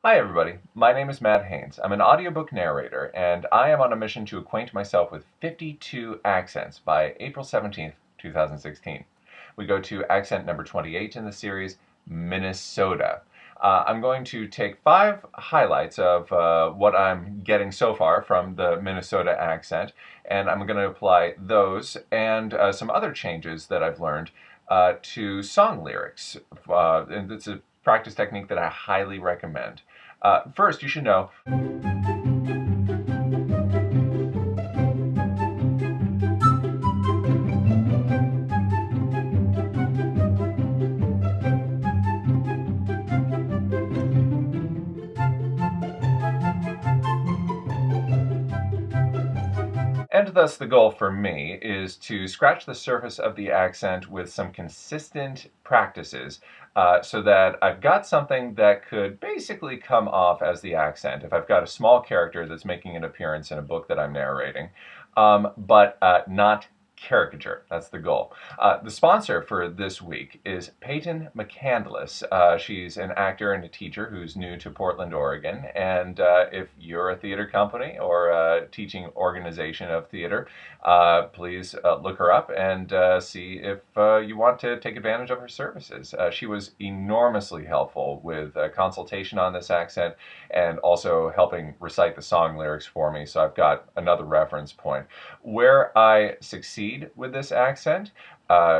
Hi everybody, my name is Matt Haynes. I'm an audiobook narrator, and I am on a mission to acquaint myself with 52 accents by April 17th, 2016. We go to accent number 28 in the series, Minnesota. I'm going to take 5 highlights of what I'm getting so far from the Minnesota accent, and I'm going to apply those and some other changes that I've learned to song lyrics. And it's a practice technique that I highly recommend. First, you should know and thus the goal for me is to scratch the surface of the accent with some consistent practices so that I've got something that could basically come off as the accent if I've got a small character that's making an appearance in a book that I'm narrating, but not caricature. That's the goal. The sponsor for this week is Peyton McCandless. She's an actor and a teacher who's new to Portland, Oregon. And if you're a theater company or a teaching organization of theater, please look her up and see if you want to take advantage of her services. She was enormously helpful with consultation on this accent and also helping recite the song lyrics for me. So I've got another reference point. Where I succeed with this accent,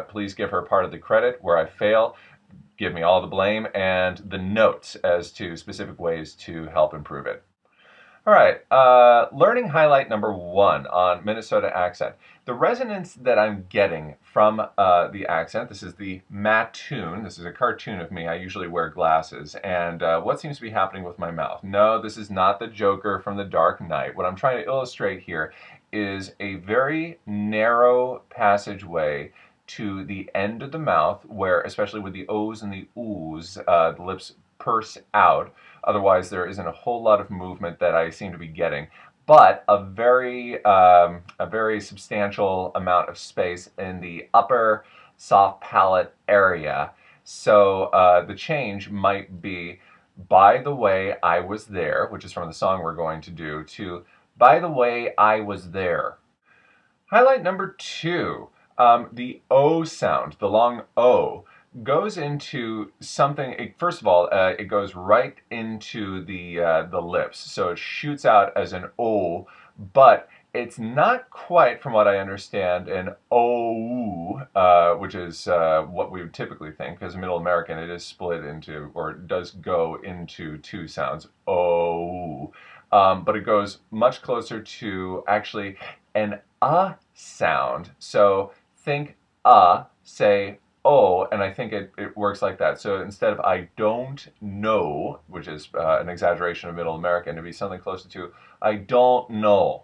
please give her part of the credit. Where I fail, give me all the blame and the notes as to specific ways to help improve it. All right, learning highlight number 1 on Minnesota accent. The resonance that I'm getting from the accent, this is the Mattoon, this is a cartoon of me, I usually wear glasses, and what seems to be happening with my mouth? No, this is not the Joker from The Dark Knight. What I'm trying to illustrate here is a very narrow passageway to the end of the mouth where, especially with the O's and the Oo's, the lips purse out. Otherwise, there isn't a whole lot of movement that I seem to be getting, but a very substantial amount of space in the upper soft palate area. So the change might be, by the way I was there, which is from the song we're going to do, to by the way I was there. Highlight number 2, the O sound, the long O, goes into something. First of all, it goes right into the lips, so it shoots out as an O, but it's not quite, from what I understand, an O, which is what we would typically think. As a Middle American, it is split into, or it does go into 2 sounds, O. But it goes much closer to actually an sound. So think say oh, and I think it works like that. So instead of I don't know, which is an exaggeration of Middle American, to be something closer to I don't know.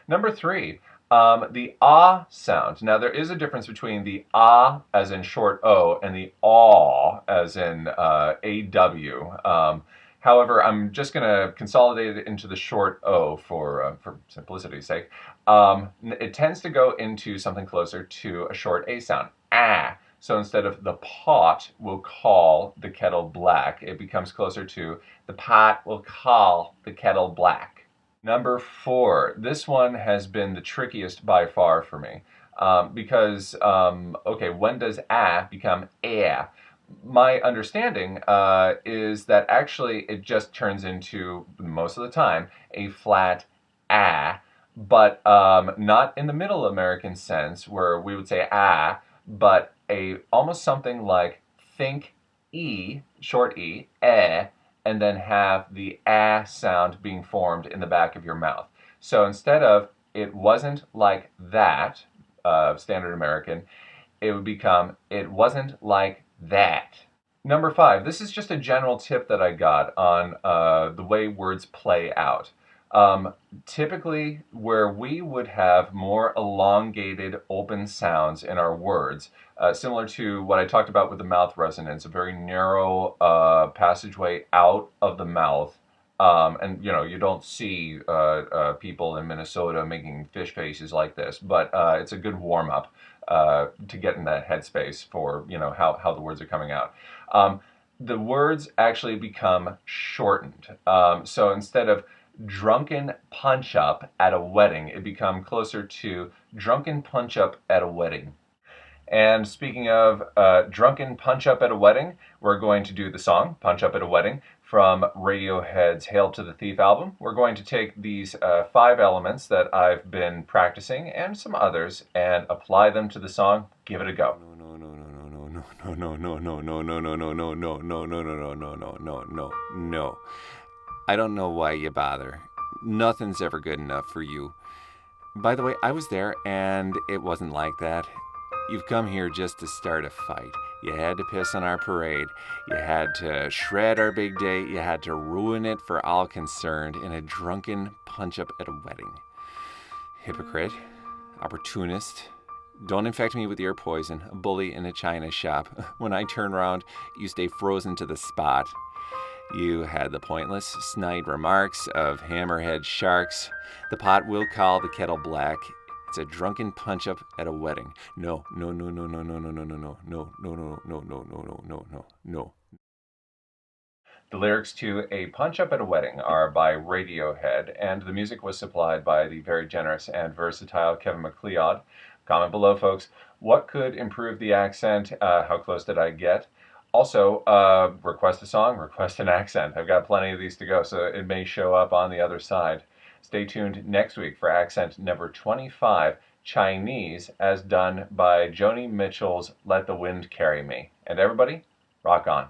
Number 3, the ah sound. Now there is a difference between the ah as in short O and the aw as in AW. However, I'm just going to consolidate it into the short O for simplicity's sake. It tends to go into something closer to a short A sound. Ah. So instead of the pot will call the kettle black, it becomes closer to the pot will call the kettle black. Number 4, this one has been the trickiest by far for me because, okay, when does become air? My understanding is that actually it just turns into, most of the time, a flat but not in the Middle American sense where we would say but almost something like think short e, and then have the sound being formed in the back of your mouth. So instead of it wasn't like that, standard American, it would become it wasn't like that. Number 5, this is just a general tip that I got on the way words play out. Typically, where we would have more elongated open sounds in our words, similar to what I talked about with the mouth resonance, a very narrow passageway out of the mouth. And you don't see people in Minnesota making fish faces like this, but it's a good warm up to get in that headspace for how the words are coming out. the words actually become shortened. So instead of drunken punch up at a wedding, it become closer to drunken punch up at a wedding. And speaking of drunken punch up at a wedding, we're going to do the song Punch Up at a Wedding from Radiohead's Hail to the Thief album. We're going to take these 5 elements that I've been practicing and some others and apply them to the song. Give it a go. No, no, no, no, no, no, no, no, no, no, no, no, no, no, no, no, no, no, no, no. I don't know why you bother. Nothing's ever good enough for you. By the way, I was there and it wasn't like that. You've come here just to start a fight. You had to piss on our parade. You had to shred our big day. You had to ruin it for all concerned in a drunken punch up at a wedding. Hypocrite, opportunist. Don't infect me with your poison, a bully in a china shop. When I turn around, you stay frozen to the spot. You had the pointless, snide remarks of hammerhead sharks. The pot will call the kettle black. It's a drunken punch-up at a wedding. No, no, no, no, no, no, no, no, no, no, no, no, no, no, no, no, no, no, no. The lyrics to A Punch Up at a Wedding are by Radiohead, and the music was supplied by the very generous and versatile Kevin MacLeod. Comment below, folks. What could improve the accent? How close did I get? Also, request a song, request an accent. I've got plenty of these to go, so it may show up on the other side. Stay tuned next week for accent number 25, Chinese, as done by Joni Mitchell's Let the Wind Carry Me. And everybody, rock on.